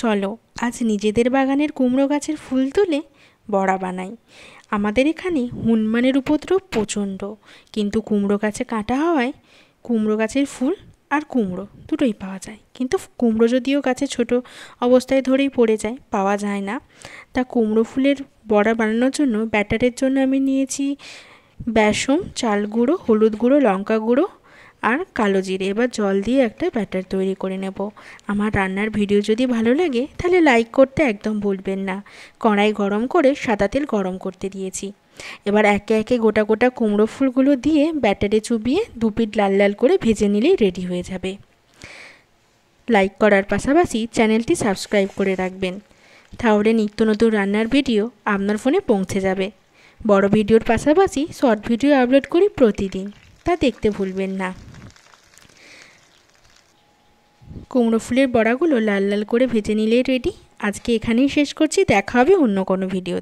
চলো আজ নিজেদের বাগানের কুমড়ো গাছের ফুল তুলে বড়া বানাই। আমাদের এখানে হনুমানের উপদ্রব প্রচণ্ড, কিন্তু কুমড়ো গাছে কাঁটা হওয়ায় কুমড়ো গাছের ফুল আর কুমড়ো দুটোই পাওয়া যায়। কিন্তু কুমড়ো যদিও গাছে ছোট অবস্থায় ধরেই পড়ে যায়, পাওয়া যায় না। তা কুমড়ো ফুলের বড়া বানানোর জন্য ব্যাটারের জন্য আমি নিয়েছি বেসন, চাল গুঁড়ো, হলুদ গুঁড়ো, লঙ্কা গুঁড়ো আর কালো জিরে। এবার জল দিয়ে একটা ব্যাটার তৈরি করে নেব। আমার রান্নার ভিডিও যদি ভালো লাগে তাহলে লাইক করতে একদম ভুলবেন না। কড়াই গরম করে সাদা তেল গরম করতে দিয়েছি। এবার একে একে গোটা গোটা কুমড়ো ফুলগুলো দিয়ে ব্যাটারে চুবিয়ে দুপিঠ লাল লাল করে ভেজে নিলেই রেডি হয়ে যাবে। লাইক করার পাশাপাশি চ্যানেলটি সাবস্ক্রাইব করে রাখবেন, তাহলে নিত্য নতুন রান্নার ভিডিও আপনার ফোনে পৌঁছে যাবে। বড় ভিডিওর পাশাপাশি শর্ট ভিডিও আপলোড করি প্রতিদিন, তা দেখতে ভুলবেন না। কুমড়ো ফুলের বড়াগুলো লাল লাল করে ভেজে নিলেই রেডি। আজকে এখানেই শেষ করছি, দেখা হবে অন্য কোনো ভিডিওতে।